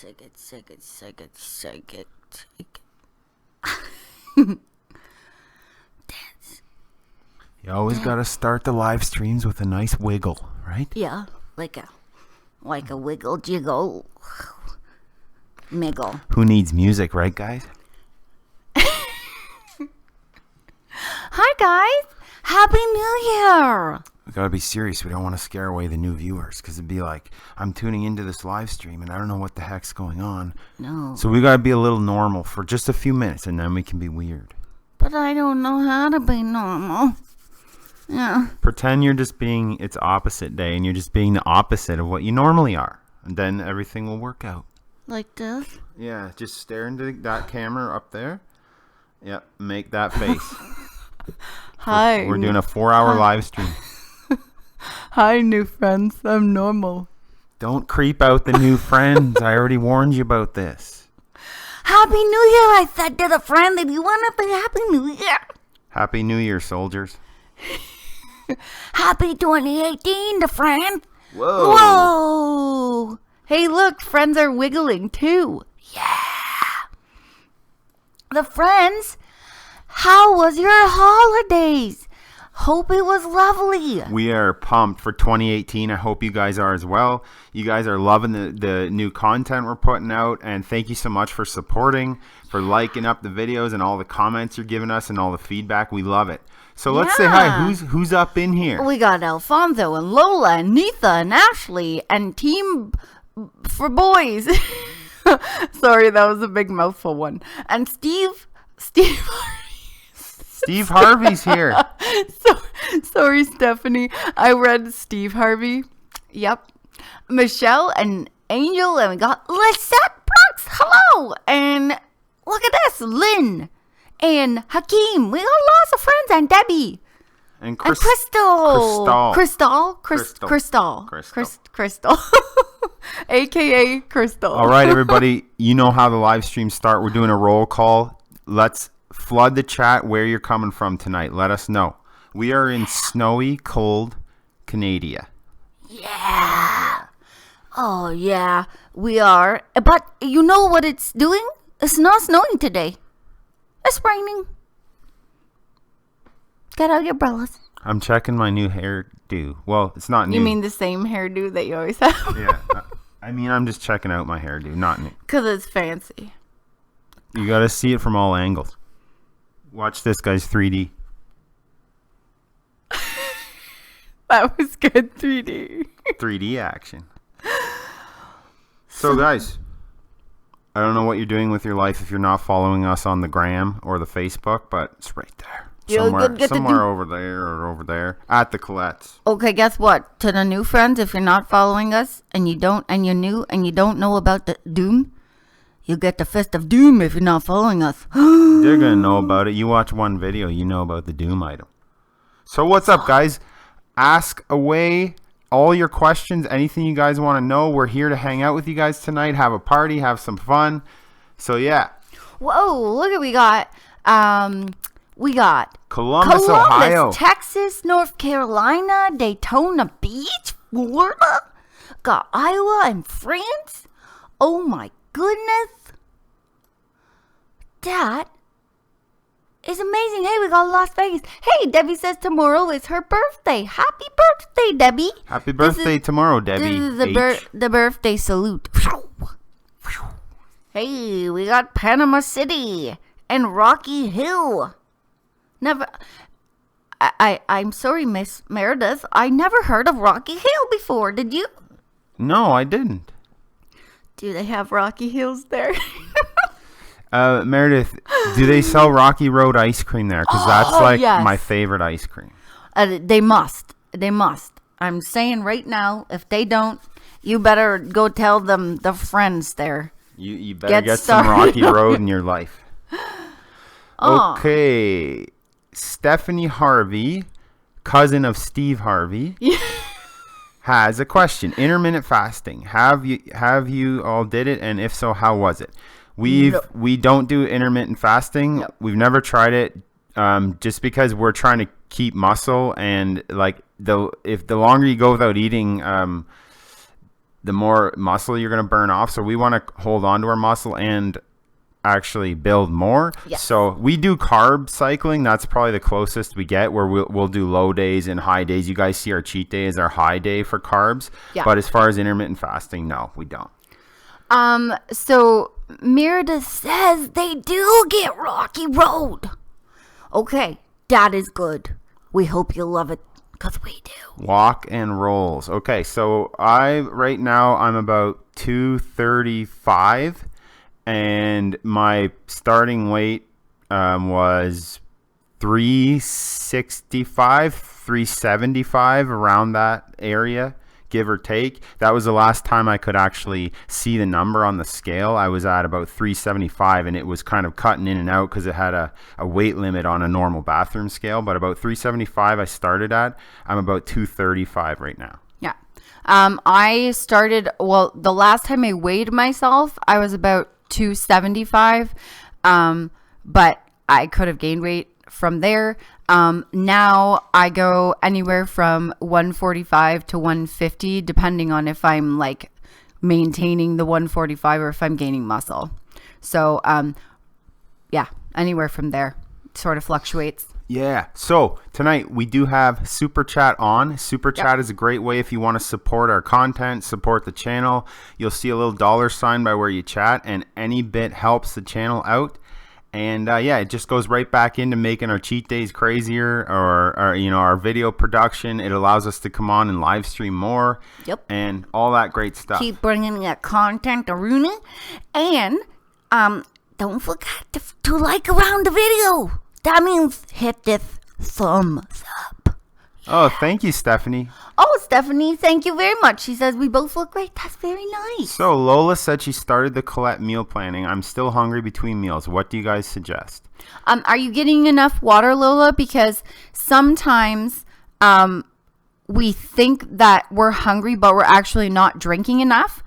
Sick it. Dance. You always gotta start the live streams with a nice wiggle, right? Yeah, like a wiggle jiggle. Miggle. Who needs music, right, guys? Hi, guys. Happy New Year. We gotta be serious. We don't want to scare away the new viewers, because it'd be like, I'm tuning into this live stream and I don't know what the heck's going on. No. So we gotta be a little normal for just a few minutes, and then we can be weird. But I don't know how to be normal. Yeah. Pretend you're just being its opposite day, and you're just being the opposite of what you normally are, and then everything will work out. Like this? Yeah, just stare into that camera up there. Yep, make that face. Hi. We're doing a 4-hour live stream. Hi, new friends. I'm normal. Don't creep out the new friends. I already warned you about this. Happy New Year, I said to the friend that you want to be Happy New Year. Happy New Year, soldiers. Happy 2018, the friend. Whoa. Whoa. Hey, look, friends are wiggling too. The friends, how was your holidays? Hope it was lovely. We are pumped for 2018. I hope you guys are as well. You guys are loving the new content we're putting out, and thank you so much for supporting, for liking up the videos and all the comments you're giving us and all the feedback. We love it. So let's say hi. Who's up in here? We got Alfonso and Lola and Neetha and Ashley and Team for Boys. Sorry, that was a big mouthful one. And Steve. Steve Harvey's here. Sorry, Stephanie. I read Steve Harvey. Yep. Michelle and Angel, and we got Lisette Brooks. Hello. And look at this, Lynn and Hakeem. We got lots of friends, and Debbie. And Crystal. Crystal. AKA Crystal. All right, everybody. You know how the live streams start. We're doing a roll call. Let's flood the chat where you're coming from tonight. Let us know. We are in snowy, cold Canada. Yeah. Oh, yeah, we are. But you know what it's doing? It's not snowing today. It's raining. Get out your umbrellas. I'm checking my new hairdo. Well, it's not new. You mean the same hairdo that you always have? Yeah. I mean, I'm just checking out my hairdo, not new. Because it's fancy. You got to see it from all angles. Watch this, guys. 3D. That was good 3D. 3D action. So, guys, I don't know what you're doing with your life if you're not following us on the gram or the Facebook, but it's right there. Somewhere over there or over there at the Colettes. Okay, guess what? To the new friends, if you're not following us and you're new and you don't know about the Doom, you get the Fist of Doom if you're not following us. They're gonna know about it. You watch one video, you know about the Doom item. So what's up, guys? Ask away all your questions, anything you guys want to know. We're here to hang out with you guys tonight, have a party, have some fun. So yeah. Whoa, look what we got. We got Columbus, Ohio, Texas, North Carolina, Daytona Beach, Florida. Got Iowa and France. Oh my goodness. That is amazing. Hey, we got Las Vegas. Hey, Debbie says tomorrow is her birthday. Happy birthday, Debbie. Happy birthday tomorrow, Debbie. This is the birthday salute. Hey, we got Panama City and Rocky Hill. Never. I'm sorry, Miss Meredith. I never heard of Rocky Hill before. Did you? No, I didn't. Do they have Rocky Hills there? Meredith, do they sell Rocky Road ice cream there? Because that's yes. my favorite ice cream. They must. I'm saying right now, if they don't, you better go tell them the friends there. You better get some Rocky Road in your life. Okay. Stephanie Harvey, cousin of Steve Harvey, has a question. Intermittent fasting. Have you all did it, and if so, how was it? We don't do intermittent fasting. Nope. We've never tried it, just because we're trying to keep muscle, and like the longer you go without eating, the more muscle you're going to burn off. So we want to hold on to our muscle and actually build more. Yes. So we do carb cycling. That's probably the closest we get, where we'll do low days and high days. You guys see our cheat day as our high day for carbs. Yeah. But as far as intermittent fasting, no, we don't. So Meredith says they do get Rocky Road. Okay, that is good. We hope you love it, because we do. Walk and rolls. Okay, so right now I'm about 235, and my starting weight was 365, 375, around that area, give or take. That was the last time I could actually see the number on the scale. I was at about 375, and it was kind of cutting in and out because it had a weight limit on a normal bathroom scale. But about 375 I started at. I'm about 235 right now. Yeah. I started, well, the last time I weighed myself, I was about 275. But I could have gained weight from there. Now I go anywhere from 145 to 150, depending on if I'm like maintaining the 145 or if I'm gaining muscle. So, yeah, anywhere from there. It sort of fluctuates. Yeah. So tonight we do have Super Chat on. Super Chat is a great way if you want to support our content, support the channel. You'll see a little $sign by where you chat, and any bit helps the channel out. And yeah, it just goes right back into making our cheat days crazier, or our video production. It allows us to come on and live stream more. Yep. And all that great stuff. Keep bringing that content, Aruna. And don't forget to like around the video. That means hit this thumbs up. Oh, thank you, Stephanie. Oh, Stephanie, thank you very much. She says we both look great. That's very nice. So Lola said she started the Colette meal planning. I'm still hungry between meals. What do you guys suggest? Are you getting enough water, Lola? Because sometimes we think that we're hungry, but we're actually not drinking enough.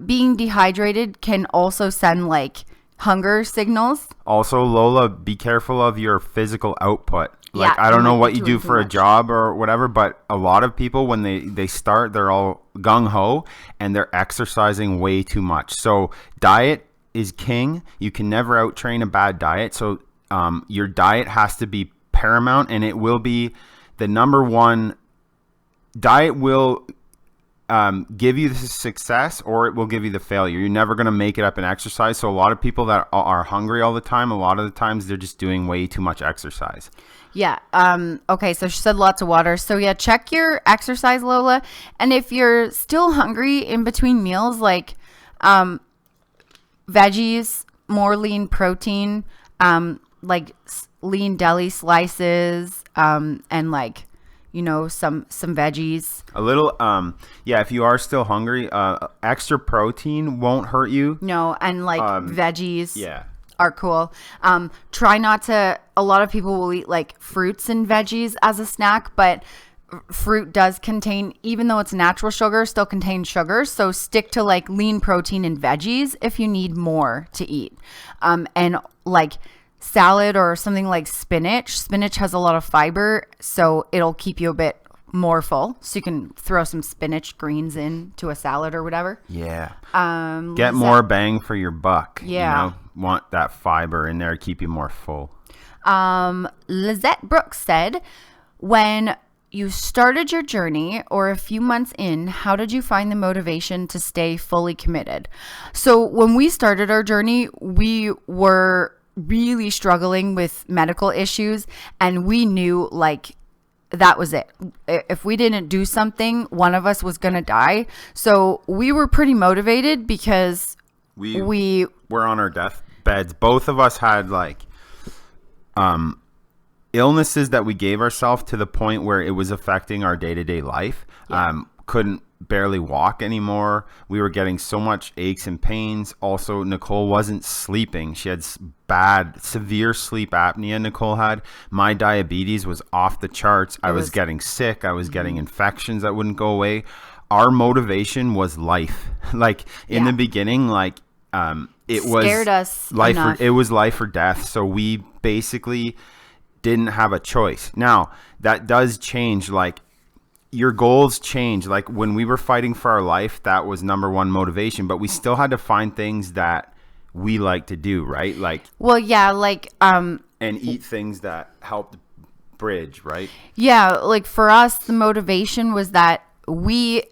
Being dehydrated can also send like hunger signals. Also, Lola, be careful of your physical output. Like, Yeah, I don't you know might what be you doing do too for a much. job or whatever, but a lot of people, when they start, they're all gung-ho and they're exercising way too much. So diet is king. You can never out-train a bad diet. So your diet has to be paramount, and it will be the number one. Diet will give you the success, or it will give you the failure. You're never going to make it up in exercise. So a lot of people that are hungry all the time, a lot of the times they're just doing way too much exercise. Yeah. Okay. So she said lots of water. So yeah, check your exercise, Lola. And if you're still hungry in between meals, like veggies, more lean protein, like lean deli slices, and like, some veggies. A little, yeah, if you are still hungry, extra protein won't hurt you. No, and like veggies. Yeah. Are cool. Try not to, a lot of people will eat like fruits and veggies as a snack, but fruit does contain, even though it's natural sugar, still contains sugar. So stick to like lean protein and veggies if you need more to eat. And like salad or something like spinach. Spinach has a lot of fiber, so it'll keep you a bit more full. So you can throw some spinach greens into a salad or whatever. Yeah. Get more bang for your buck. Yeah. Want that fiber in there to keep you more full. Lizette Brooks said, when you started your journey or a few months in, how did you find the motivation to stay fully committed? So when we started our journey, we were really struggling with medical issues, and we knew like that was it. If we didn't do something, one of us was going to die. So we were pretty motivated because we were on our deathbeds. Both of us had like illnesses that we gave ourselves to the point where it was affecting our day-to-day life. Yeah. Couldn't barely walk anymore. We were getting so much aches and pains. Also, Nicole wasn't sleeping. She had severe sleep apnea. Nicole had. My diabetes was off the charts. I was getting sick. I was getting infections that wouldn't go away. Our motivation was life. Like in the beginning, like it was scared us life. enough. It was life or death. So we basically didn't have a choice. Now that does change. Like your goals change. Like when we were fighting for our life, that was number one motivation, but we still had to find things that we like to do, right? Like, well, yeah, like, and eat things that helped bridge, right? yeah, like for us, the motivation was that we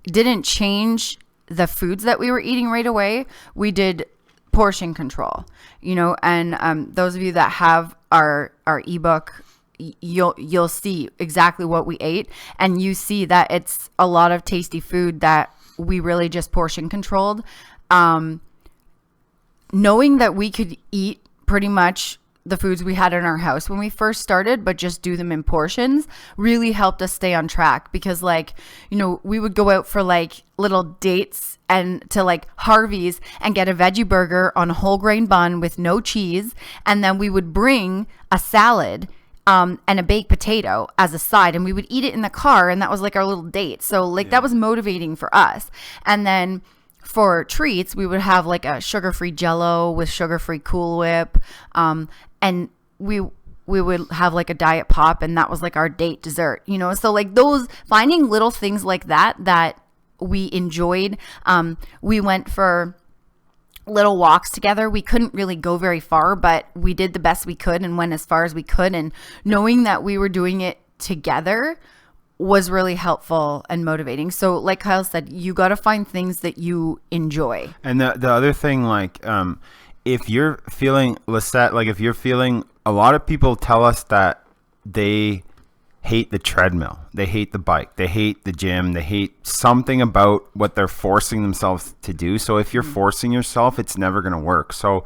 didn't change the foods that we were eating right away. We did portion control, you know, and those of you that have our ebook, you'll see exactly what we ate, and you see that it's a lot of tasty food that we really just portion controlled. Knowing that we could eat pretty much the foods we had in our house when we first started, but just do them in portions, really helped us stay on track. Because, like, you know, we would go out for like little dates and to like Harvey's and get a veggie burger on a whole grain bun with no cheese, and then we would bring a salad and a baked potato as a side, and we would eat it in the car, and that was like our little date. So like that was motivating for us. And then for treats, we would have like a sugar-free Jello with sugar-free Cool Whip, and we would have like a diet pop, and that was like our date dessert, you know. So like those, finding little things like that we enjoyed. We went for little walks together. We couldn't really go very far, but we did the best we could and went as far as we could, and knowing that we were doing it together was really helpful and motivating. So like Kyle said, you got to find things that you enjoy. And the other thing, like, if you're feeling, Lisette, like if you're feeling, a lot of people tell us that they hate the treadmill, they hate the bike, they hate the gym, they hate something about what they're forcing themselves to do. So if you're forcing yourself, it's never going to work. So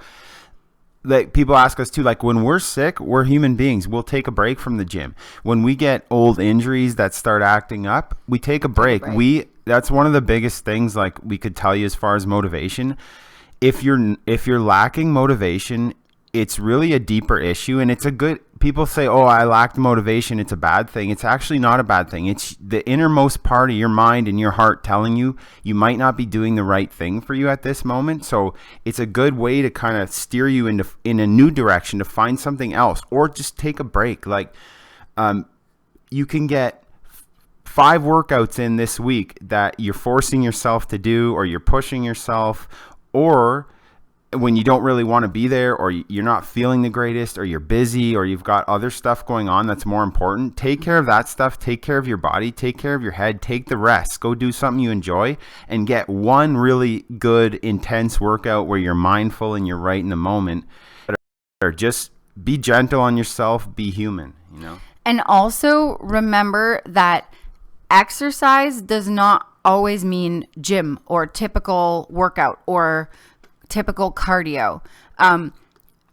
like people ask us too, like when we're sick, we're human beings. We'll take a break from the gym. When we get old injuries that start acting up, we take a break. That's one of the biggest things, like we could tell you as far as motivation. If you're lacking motivation, it's really a deeper issue, and it's a good, people say, oh, I lacked motivation, it's a bad thing. It's actually not a bad thing. It's the innermost part of your mind and your heart telling you might not be doing the right thing for you at this moment. So it's a good way to kind of steer you in a new direction, to find something else, or just take a break. Like you can get 5 workouts in this week that you're forcing yourself to do, or you're pushing yourself, or when you don't really want to be there, or you're not feeling the greatest, or you're busy, or you've got other stuff going on that's more important. Take care of that stuff. Take care of your body. Take care of your head. Take the rest. Go do something you enjoy, and get one really good, intense workout where you're mindful and you're right in the moment. Or just be gentle on yourself. Be human, you know? And also remember that exercise does not always mean gym or typical workout or typical cardio.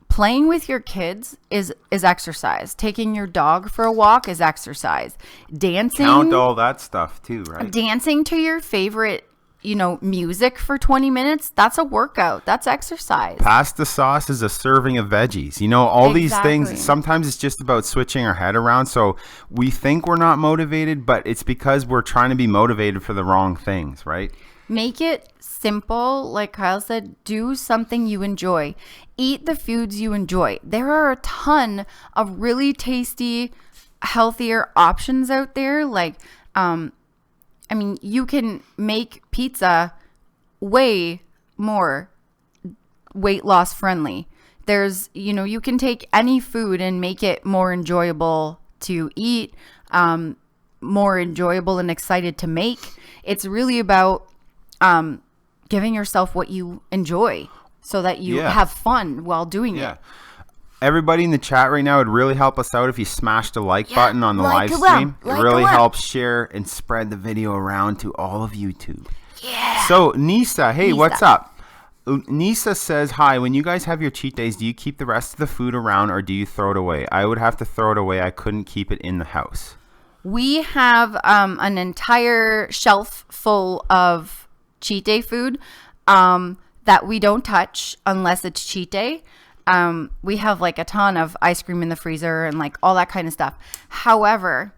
Playing with your kids is exercise. Taking your dog for a walk is exercise. Dancing, count all that stuff too, right? Dancing to your favorite, you know, music for 20 minutes, that's a workout. That's exercise. Pasta sauce is a serving of veggies. You know, all these things, sometimes it's just about switching our head around. So we think we're not motivated, but it's because we're trying to be motivated for the wrong things, right? Make it simple. Like Kyle said, do something you enjoy. Eat the foods you enjoy. There are a ton of really tasty, healthier options out there. Like, I mean, you can make pizza way more weight loss friendly. There's, you know, you can take any food and make it more enjoyable to eat, more enjoyable and excited to make. It's really about giving yourself what you enjoy so that you have fun while doing it. Everybody in the chat right now, would really help us out if you smashed the like button on the live stream. It really helps share and spread the video around to all of YouTube. So Nisa, hey, what's up? Nisa says, hi, when you guys have your cheat days, do you keep the rest of the food around or do you throw it away? I would have to throw it away. I couldn't keep it in the house. We have an entire shelf full of cheat day food that we don't touch unless it's cheat day. We have like a ton of ice cream in the freezer and like all that kind of stuff. However,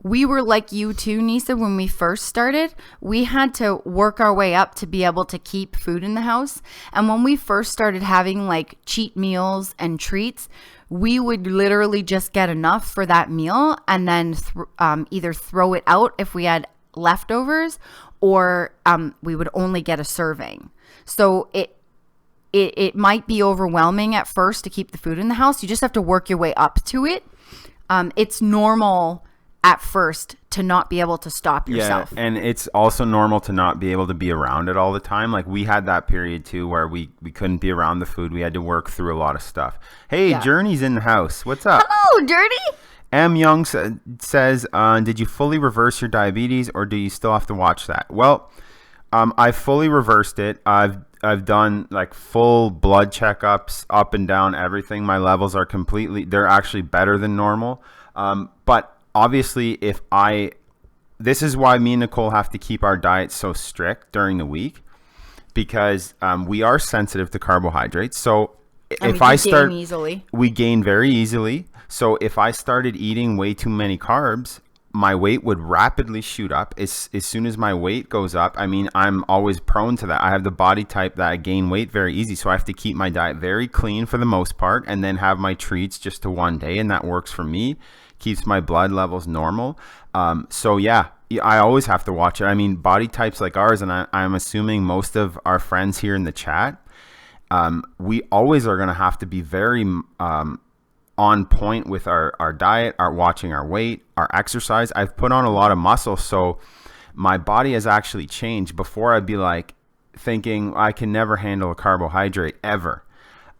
we were like you too, Nisa, when we first started. We had to work our way up to be able to keep food in the house. And when we first started having like cheat meals and treats, we would literally just get enough for that meal and then either throw it out if we had leftovers, or we would only get a serving. So it might be overwhelming at first to keep the food in the house. You just have to work your way up to it. It's normal at first to not be able to stop yourself. Yeah, and it's also normal to not be able to be around it all the time. Like we had that period too where we couldn't be around the food. We had to work through a lot of stuff. Hey, yeah. Journey's in the house. What's up? Hello, Journey. M. Young says, did you fully reverse your diabetes or do you still have to watch that? Well, I fully reversed it. I've done like full blood checkups up and down everything. My levels are they're actually better than normal. But obviously this is why me and Nicole have to keep our diet so strict during the week, because we are sensitive to carbohydrates. So if I start, we gain very easily. So if I started eating way too many carbs, my weight would rapidly shoot up. As soon as my weight goes up, I mean, I'm always prone to that. I have the body type that I gain weight very easy. So I have to keep my diet very clean for the most part and then have my treats just to one day. And that works for me, keeps my blood levels normal. So yeah, I always have to watch it. I mean, body types like ours, and I'm assuming most of our friends here in the chat, we always are going to have to be very on point with our diet, our watching our weight, our exercise. I've put on a lot of muscle, so my body has actually changed. Before I'd be like thinking I can never handle a carbohydrate ever.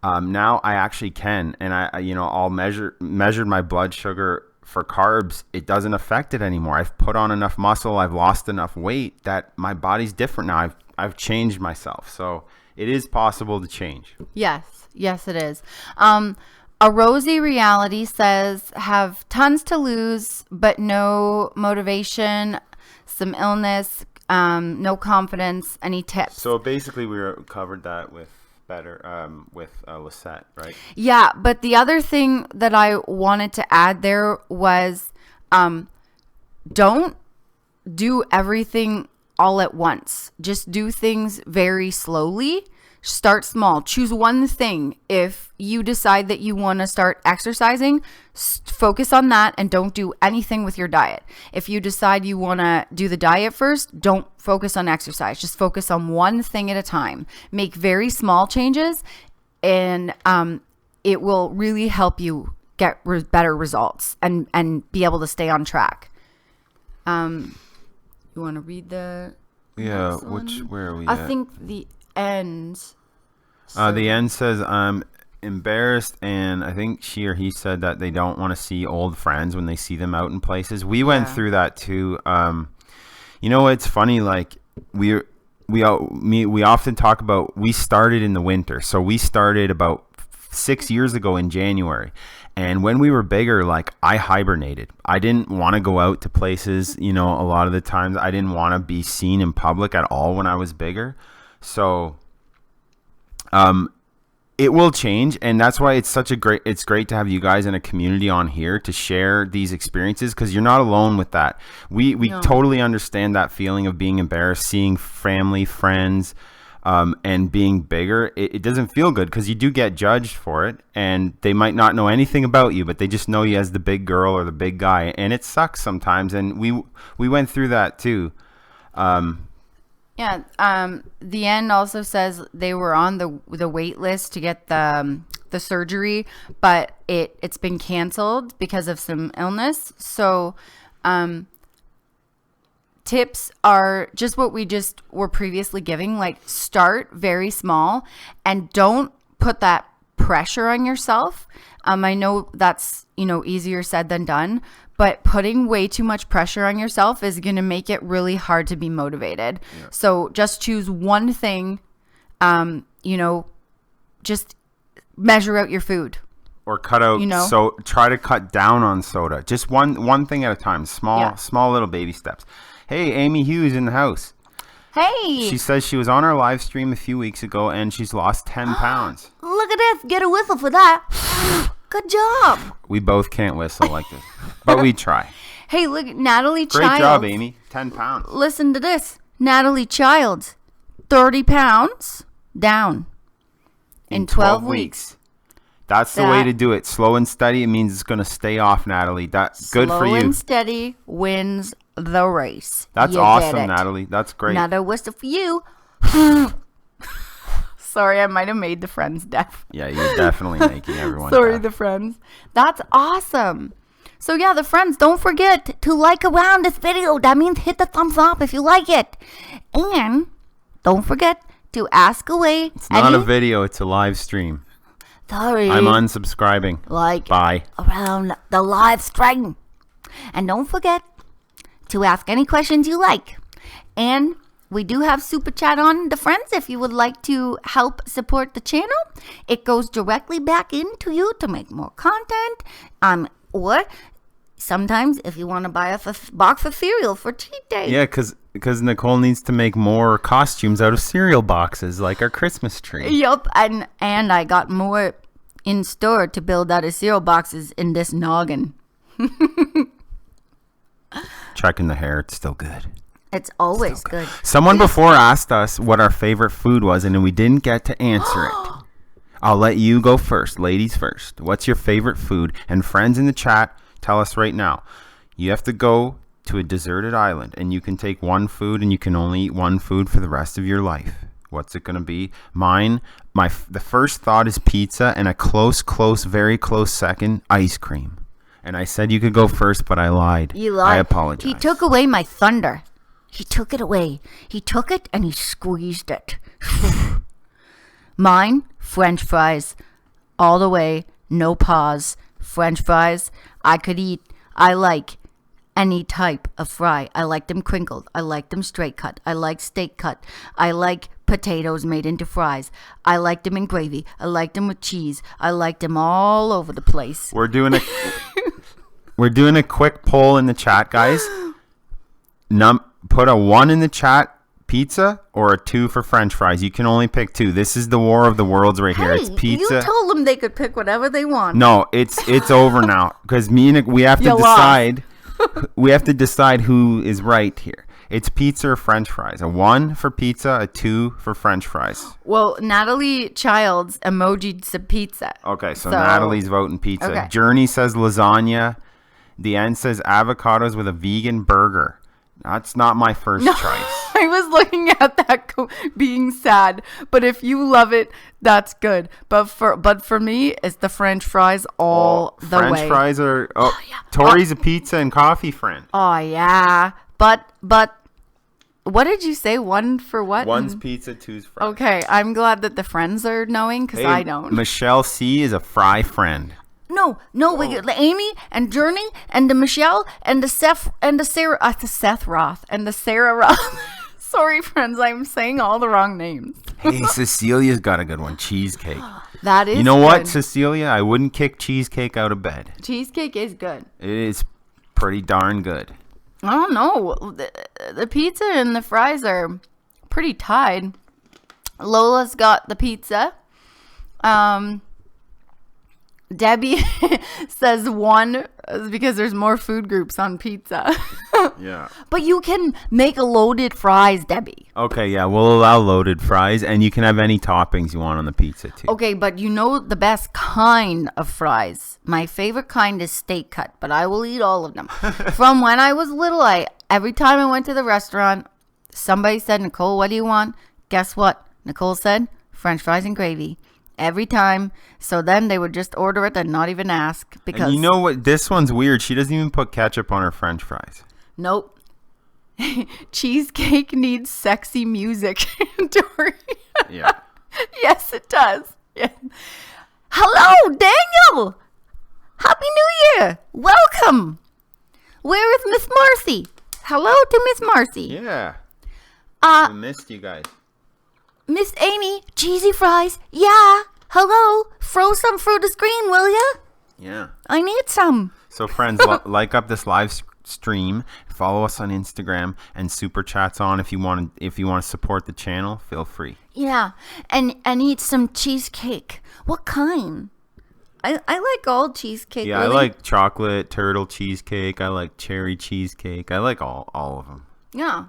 Now I actually can, and I'll measured my blood sugar for carbs. It doesn't affect it anymore. I've put on enough muscle. I've lost enough weight that my body's different now. I've changed myself, so it is possible to change. Yes, it is. A Rosy Reality says, have tons to lose, but no motivation, some illness, no confidence. Any tips? So basically we covered that with Lisette, right? Yeah, but the other thing that I wanted to add there was don't do everything all at once. Just do things very slowly. Start small. Choose one thing. If you decide that you want to start exercising, focus on that and don't do anything with your diet. If you decide you want to do the diet first, don't focus on exercise. Just focus on one thing at a time. Make very small changes, and it will really help you get better results and be able to stay on track. You want to read the next one? Where are we at? I think the end. The end says, I'm embarrassed, and I think she or he said that they don't want to see old friends when they see them out in places. We went through that too. It's funny, like we often talk about, we started in the winter. So we started about 6 years ago in January. And when we were bigger, like I hibernated. I didn't want to go out to places, a lot of the times I didn't want to be seen in public at all when I was bigger. So it will change, and that's why it's great to have you guys in a community on here to share these experiences, because you're not alone with that. We totally understand that feeling of being embarrassed, seeing family, friends, and being bigger. It doesn't feel good because you do get judged for it, and they might not know anything about you, but they just know you as the big girl or the big guy, and it sucks sometimes. And we went through that too. Yeah. The end also says they were on the wait list to get the surgery, but it's been canceled because of some illness. So, tips are just what we just were previously giving, like start very small and don't put that pressure on yourself. I know that's, easier said than done, but putting way too much pressure on yourself is going to make it really hard to be motivated. Yeah. So just choose one thing, just measure out your food. Or cut out, so try to cut down on soda. Just one thing at a time, small little baby steps. Hey, Amy Hughes in the house. Hey. She says she was on our live stream a few weeks ago and she's lost 10 pounds. Look at this. Get a whistle for that. Good job. We both can't whistle like this, but we try. Hey, look, Natalie Great Childs. job, Amy. 10 pounds. Listen to this. Natalie Childs, 30 pounds down in 12 weeks. That's the way to do it. Slow and steady. It means it's going to stay off, Natalie. That's good for Slow you. and steady wins the race. That's You did awesome, it. Natalie. That's great. Another whistle for you. Sorry, I might have made the friends deaf. Yeah, you're definitely making everyone Sorry, deaf. the friends. That's awesome. So yeah, the friends, don't forget to like around this video. That means hit the thumbs up if you like it. And don't forget to ask away. It's not a video. It's a live stream. Sorry. I'm unsubscribing. Like Bye. around the live stream. And don't forget to ask any questions you like. And we do have Super Chat on the friends if you would like to help support the channel. It goes directly back into you to make more content. Or sometimes if you want to buy a box of cereal for cheat day. Yeah, because Nicole needs to make more costumes out of cereal boxes like our Christmas tree. Yup, and I got more in store to build out of cereal boxes in this noggin. Checking the hair. It's still good. It's always good. Someone before asked us what our favorite food was, and we didn't get to answer it. I'll let you go first. Ladies first. What's your favorite food? And friends in the chat, tell us right now. You have to go to a deserted island, and you can take one food, and you can only eat one food for the rest of your life. What's it going to be? Mine, the first thought is pizza, and a very close second, ice cream. And I said you could go first, but I lied. You lied. I apologize. He took away my thunder. He took it away. He took it and he squeezed it. Mine, French fries. All the way, no pause. French fries, I like any type of fry. I like them crinkled. I like them straight cut. I like steak cut. I like potatoes made into fries. I like them in gravy. I like them with cheese. I like them all over the place. We're doing a quick poll in the chat, guys. Put a 1 in the chat, pizza, or a 2 for French fries. You can only pick 2. This is the war of the worlds right here. It's pizza. You told them they could pick whatever they want. No, it's over now because we have to decide. We have to decide who is right here. It's pizza or French fries. A 1 for pizza, a 2 for French fries. Well, Natalie Childs emojied some pizza. Okay, so Natalie's voting pizza. Okay. Journey says lasagna. The end says avocados with a vegan burger. That's not my first choice. I was looking at that being sad, but if you love it, that's good. But for me, it's the French fries all the way. French fries are Tori's a pizza and coffee friend. Oh yeah, but what did you say? 1 for what? 1's pizza, 2's fries. Okay, I'm glad that the friends are knowing because I don't. Michelle C is a fry friend. No, we get the Amy and Journey and the Michelle and the Seth and the Sarah, the Seth Roth and the Sarah Roth. Sorry, friends, I'm saying all the wrong names. Hey, Cecilia's got a good one. Cheesecake. That is. You know good. what, Cecilia? I wouldn't kick cheesecake out of bed. Cheesecake is good. It is pretty darn good. I don't know. The pizza and the fries are pretty tied. Lola's got the pizza. Debbie says 1 because there's more food groups on pizza. Yeah. But you can make a loaded fries, Debbie. Okay, yeah, we'll allow loaded fries, and you can have any toppings you want on the pizza, too. Okay, but you know the best kind of fries. My favorite kind is steak cut, but I will eat all of them. From when I was little, every time I went to the restaurant, somebody said, Nicole, what do you want? Guess what? Nicole said, French fries and gravy. Every time. So then they would just order it and not even ask. Because And you know what? This one's weird. She doesn't even put ketchup on her French fries. Nope. Cheesecake needs sexy music. Dory. Yeah. Yes, it does. Yeah. Hello, Daniel. Happy New Year. Welcome. Where is Miss Marcy? Hello to Miss Marcy. Yeah. Uh, We missed you guys. Miss Amy, cheesy fries. Yeah. Hello. Throw some through the screen, will ya? Yeah. I need some. So friends, like up this live stream, follow us on Instagram, and super chats on if you want to support the channel. Feel free. Yeah. And eat some cheesecake. What kind? I like all cheesecake. Yeah, really. I like chocolate turtle cheesecake. I like cherry cheesecake. I like all of them. Yeah.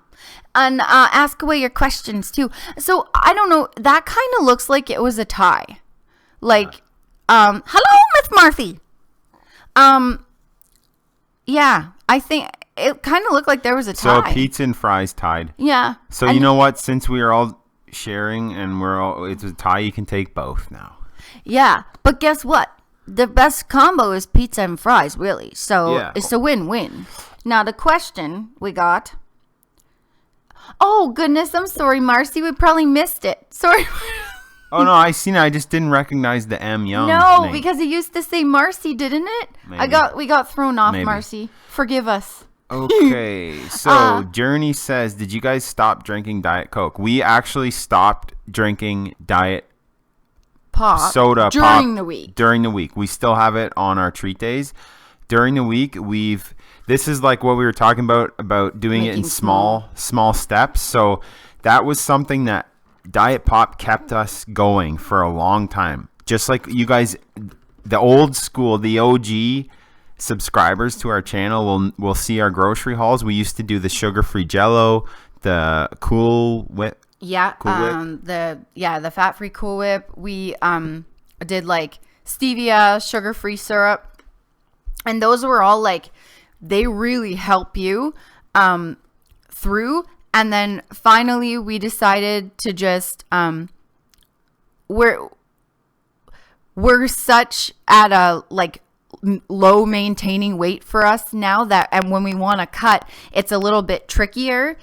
And ask away your questions too. So I don't know. That kind of looks like it was a tie. Like, hello, Miss Marcy. Yeah, I think it kind of looked like there was a So tie. pizza and fries tied. Yeah. So And- you know what? Since we are all sharing and it's a tie, you can take both now. Yeah, but guess what? The best combo is pizza and fries, really. So Yeah. it's a win-win. Now the question we got. Oh goodness, I'm sorry, Marcy. We probably missed it. Sorry. Oh no, I seen it. I just didn't recognize the M Young. No, name. because it used to say Marcy, didn't it? Maybe. We got thrown off, Maybe. Marcy. Forgive us. Okay, so Journey says, did you guys stop drinking Diet Coke? We actually stopped drinking Diet Pop soda during pop the week. During the week, we still have it on our treat days. During the week, this is like what we were talking about doing it in Making small steps. So that was something that Diet Pop kept us going for a long time. Just like you guys, the old school, the OG subscribers to our channel will see our grocery hauls. We used to do the sugar-free Jello, the Cool Whip. Yeah, Cool Whip. the fat-free Cool Whip. We did like stevia, sugar-free syrup, and those were all like they really help you through. And then finally, we decided to just we're such at a like low maintaining weight for us now that, and when we want to cut, it's a little bit trickier.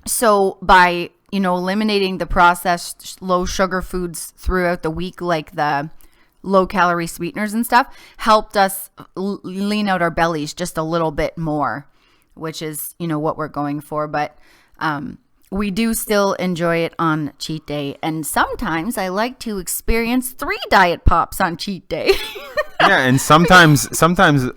So by, eliminating the processed low sugar foods throughout the week, like the low calorie sweeteners and stuff, helped us lean out our bellies just a little bit more, which is, what we're going for. But we do still enjoy it on cheat day. And sometimes I like to experience 3 Diet Pops on cheat day. Yeah, and sometimes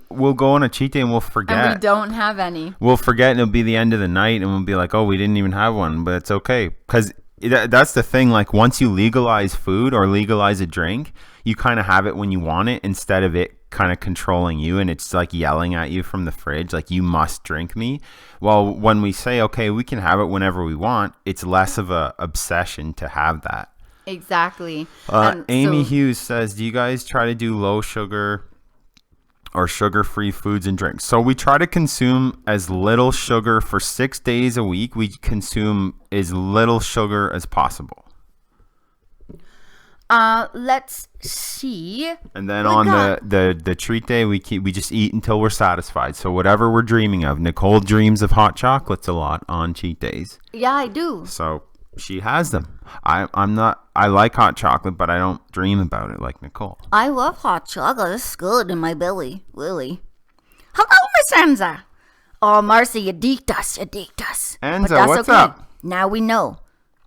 we'll go on a cheat day and we'll forget. And we don't have any. We'll forget and it'll be the end of the night and we'll be like, oh, we didn't even have one, but it's okay. Because that's the thing. Like once you legalize food or legalize a drink, you kind of have it when you want it instead of it kind of controlling you and it's like yelling at you from the fridge, like you must drink me. Well, when we say, okay, we can have it whenever we want, it's less of a obsession to have that. Exactly. Amy Hughes says, do you guys try to do low sugar or sugar-free foods and drinks? So we try to consume as little sugar for 6 days a week. We consume as little sugar as possible. Let's see. And then on the treat day, we just eat until we're satisfied. So whatever we're dreaming of. Nicole dreams of hot chocolates a lot on cheat days. Yeah, I do. So she has them. I like hot chocolate, but I don't dream about it like Nicole. I love hot chocolate. It's good in my belly, really. Hello, Miss Enza. Oh, Marcy, you deeked us. Enza, what's up? Now we know.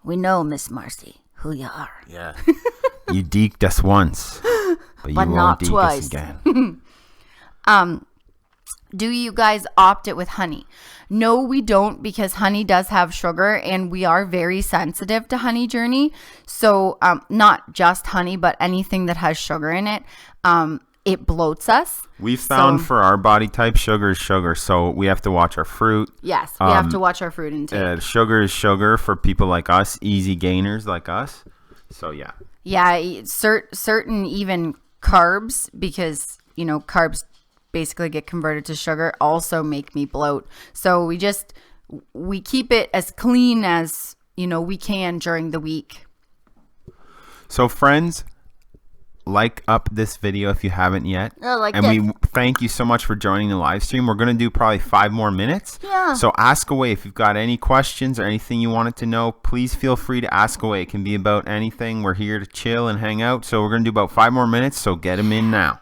We know, Miss Marcy, who you are. Yeah. You deked us once, but you But won't not deke twice. us again. Do you guys opt it with honey? No, we don't, because honey does have sugar and we are very sensitive to honey, Journey. So not just honey, but anything that has sugar in it, it bloats us. We've found for our body type, sugar is sugar. So we have to watch our fruit. Yes, we have to watch our fruit intake. Sugar is sugar for people like us, easy gainers like us. So yeah. Yeah, certain even carbs, because, carbs basically get converted to sugar, also make me bloat. So we keep it as clean as, we can during the week. So friends, like up this video if you haven't yet. We thank you so much for joining the live stream. We're going to do probably 5 more minutes. Yeah. So ask away. If you've got any questions or anything you wanted to know, please feel free to ask away. It can be about anything. We're here to chill and hang out. So we're going to do about 5 more minutes. So get them in now.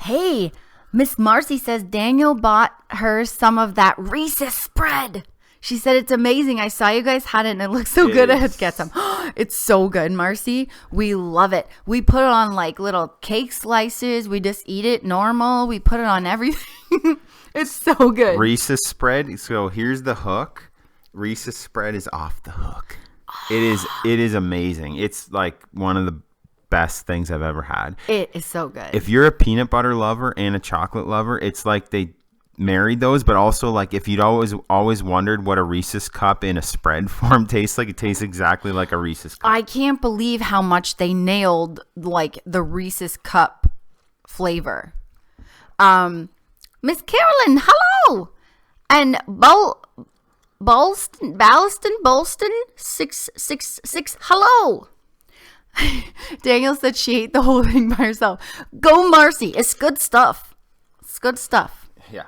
Hey, Miss Marcy says Daniel bought her some of that Reese's spread. She said it's amazing. I saw you guys had it and it looks so good. I had to get some. It's so good, Marcy. We love it. We put it on like little cake slices. We just eat it normal. We put it on everything. It's so good. Reese's spread. So here's the hook. Reese's spread is off the hook. It is amazing. It's like one of the best things I've ever had. It is so good. If you're a peanut butter lover and a chocolate lover, it's like they married those. But also, like, if you'd always wondered what a Reese's cup in a spread form tastes like, it tastes exactly like a Reese's cup. I can't believe how much they nailed like the Reese's cup flavor. Miss Carolyn, hello. And Bolston 666, hello. Daniel said she ate the whole thing by herself. Go Marcy, it's good stuff. It's good stuff. Yeah.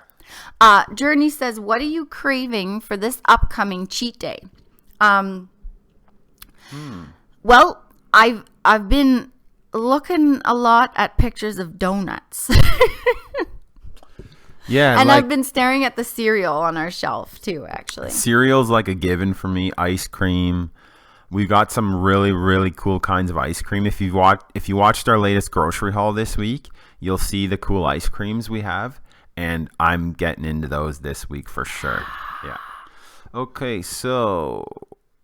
Journey says, what are you craving for this upcoming cheat day? Well, I've been looking a lot at pictures of donuts. Yeah. And like, I've been staring at the cereal on our shelf too, actually. cereal's like a given for me. Ice cream. We've got some really, really cool kinds of ice cream. If you watched our latest grocery haul this week, you'll see the cool ice creams we have. And I'm getting into those this week for sure. Yeah. Okay, so...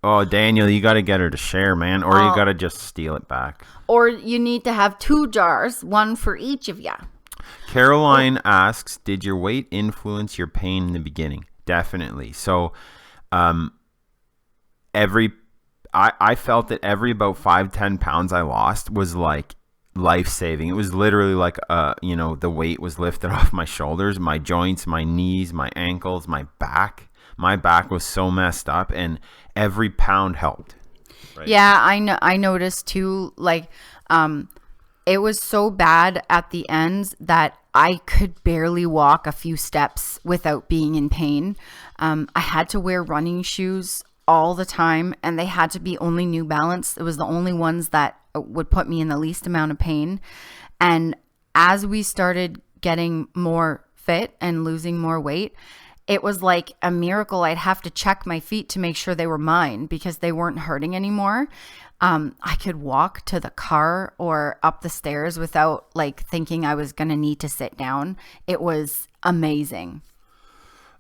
Oh, Daniel, you got to get her to share, man. Or you got to just steal it back. Or you need to have 2 jars, one for each of you. Caroline asks, did your weight influence your pain in the beginning? Definitely. So I felt that every about 5-10 pounds I lost was like life-saving. It was literally like the weight was lifted off my shoulders, my joints, my knees, my ankles, my back. My back was so messed up, and every pound helped. Right? Yeah, I noticed too, like it was so bad at the ends that I could barely walk a few steps without being in pain. I had to wear running shoes all the time, and they had to be only New Balance. It was the only ones that would put me in the least amount of pain. And as we started getting more fit and losing more weight, it was like a miracle. I'd have to check my feet to make sure they were mine because they weren't hurting anymore. I could walk to the car or up the stairs without like thinking I was going to need to sit down. It was amazing.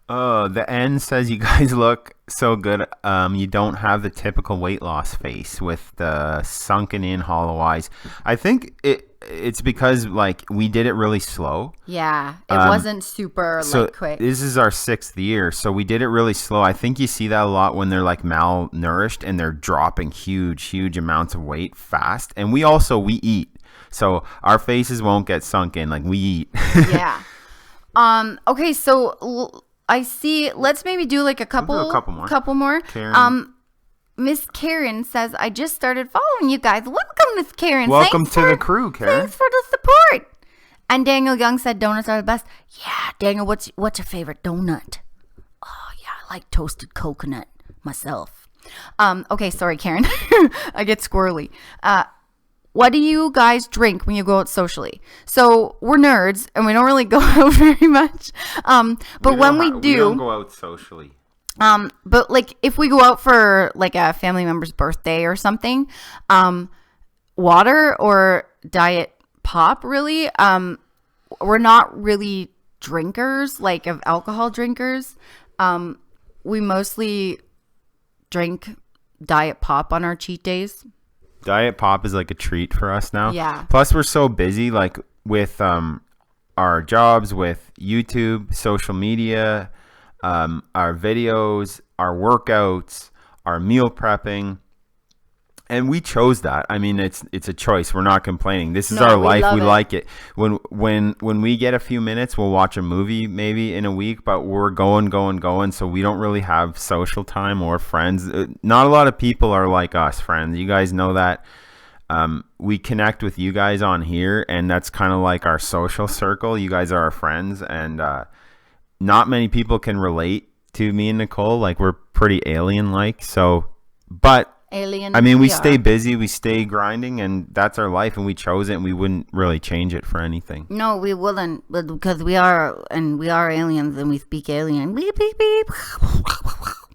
Oh, the N says you guys look so good. You don't have the typical weight loss face with the sunken in hollow eyes. I think it's because like we did it really slow. Yeah, it wasn't super like quick. This is our 6th year, so we did it really slow. I think you see that a lot when they're like malnourished and they're dropping huge amounts of weight fast. And we eat, so our faces won't get sunk in. Like we eat. Yeah. Okay, so I see. Let's maybe do like a couple more. Karen. Miss Karen says, I just started following you guys. Welcome, Miss Karen. Welcome to the crew, Karen. Thanks for the support. And Daniel Young said donuts are the best. Yeah, Daniel, what's your favorite donut? Oh, yeah, I like toasted coconut myself. Okay, sorry, Karen. I get squirrely. What do you guys drink when you go out socially? So we're nerds and we don't really go out very much. But when we do, we don't go out socially. But like if we go out for like a family member's birthday or something, water or diet pop, really. We're not really drinkers, like of alcohol drinkers. We mostly drink diet pop on our cheat days. Diet pop is like a treat for us now. Yeah. Plus we're so busy like with our jobs, with YouTube, social media, our videos, our workouts, our meal prepping. And we chose that. I mean, it's a choice. We're not complaining. This is our life. We like it. When we get a few minutes, we'll watch a movie maybe in a week, but we're going. So we don't really have social time or friends. Not a lot of people are like us, friends. You guys know that. We connect with you guys on here, and that's kind of like our social circle. You guys are our friends, and not many people can relate to me and Nicole. Like, we're pretty alien-like. So, but Alien. I mean, we stay busy, we stay grinding, and that's our life, and we chose it, and we wouldn't really change it for anything. No, we wouldn't, but because we are aliens, and we speak alien. Beep, beep, beep.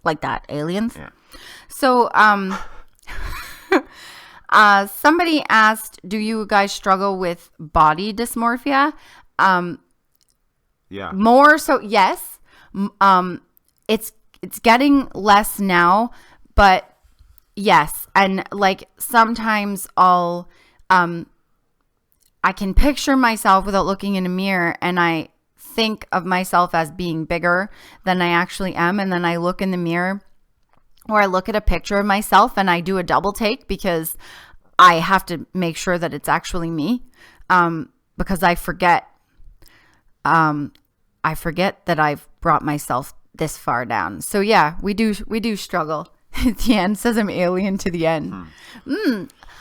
Like that, aliens. Yeah. So, somebody asked, do you guys struggle with body dysmorphia? Yeah. More so, yes. It's getting less now, but yes. And like sometimes I'll I can picture myself without looking in a mirror, and I think of myself as being bigger than I actually am. And then I look in the mirror, or I look at a picture of myself and I do a double take because I have to make sure that it's actually me, because I forget that I've brought myself this far down. So yeah, we do struggle. Tian says I'm alien to the end.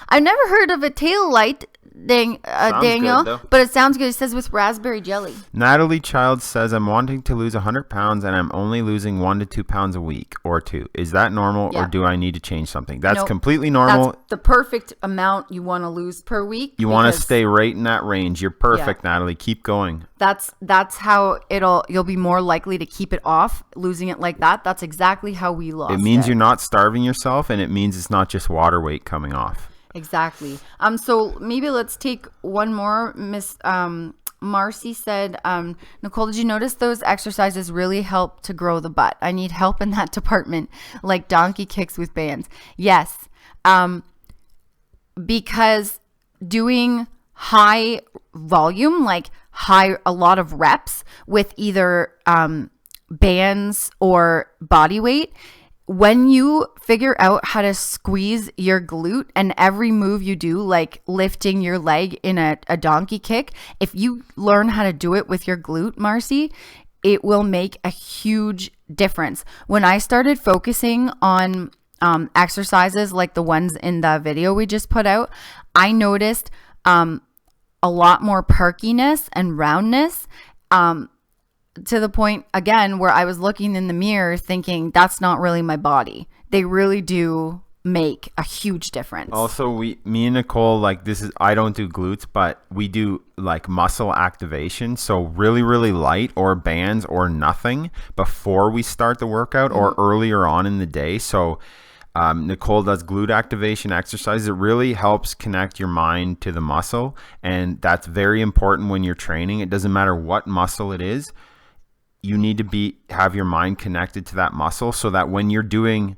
I've never heard of a tail light, Daniel, good, but it sounds good. It says with raspberry jelly. Natalie Child says, I'm wanting to lose 100 pounds and I'm only losing 1 to 2 pounds a week or 2. Is that normal Yeah. or do I need to change something? That's Nope. completely normal. That's the perfect amount you want to lose per week. You want to because stay right in that range. You're perfect, Natalie. Keep going. That's how you'll be more likely to keep it off, losing it like that. That's exactly how we lost It means you're not starving yourself, and it means it's not just water weight coming off. Exactly. So maybe let's take one more. Miss Marcy said, Nicole, did you notice those exercises really help to grow the butt? I need help in that department, like donkey kicks with bands. Yes. Because doing high volume, like a lot of reps with either bands or body weight, when you figure out how to squeeze your glute, and every move you do, like lifting your leg in a donkey kick, if you learn how to do it with your glute, Marcy, it will make a huge difference. When I started focusing on exercises like the ones in the video we just put out, I noticed a lot more perkiness and roundness, to the point, again, where I was looking in the mirror thinking, that's not really my body. They really do make a huge difference. Also, me and Nicole, I don't do glutes, but we do like muscle activation. So really, really light or bands or nothing before we start the workout or earlier on in the day. So Nicole does glute activation exercises. It really helps connect your mind to the muscle. And that's very important when you're training. It doesn't matter what muscle it is. You need to have your mind connected to that muscle so that when you're doing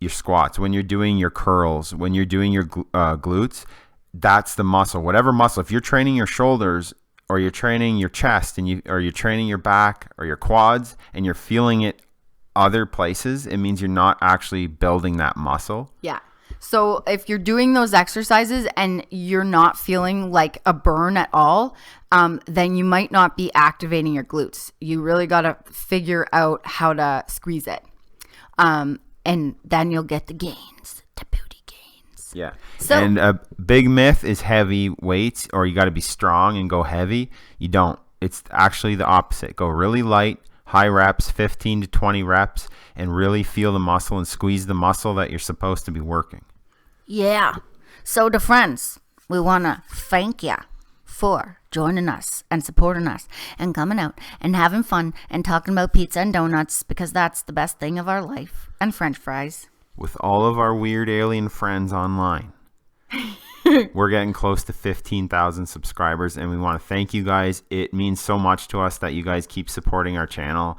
your squats, when you're doing your curls, when you're doing your glutes, that's the muscle. Whatever muscle, if you're training your shoulders or you're training your chest or you're training your back or your quads and you're feeling it other places, it means you're not actually building that muscle. Yeah. So if you're doing those exercises and you're not feeling like a burn at all, then you might not be activating your glutes. You really got to figure out how to squeeze it. And then you'll get the gains, the booty gains. Yeah. So- and a big myth is heavy weights, or you got to be strong and go heavy. You don't. It's actually the opposite. Go really light, high reps, 15 to 20 reps, and really feel the muscle and squeeze the muscle that you're supposed to be working. Yeah. So the friends, we want to thank you for joining us and supporting us and coming out and having fun and talking about pizza and donuts, because that's the best thing of our life, and French fries. With all of our weird alien friends online, we're getting close to 15,000 subscribers, and we want to thank you guys. It means so much to us that you guys keep supporting our channel,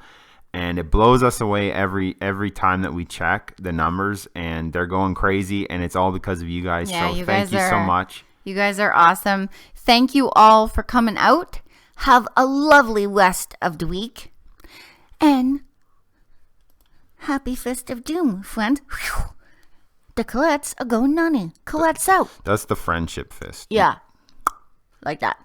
and it blows us away every time that we check the numbers, and they're going crazy, and it's all because of you guys. Yeah, so you thank guys you so are- much. You guys are awesome. Thank you all for coming out. Have a lovely rest of the week. And happy festive doom, friend. Whew. The Colettes are going nunny. Colette's out. That's the friendship fist. Yeah. Like that.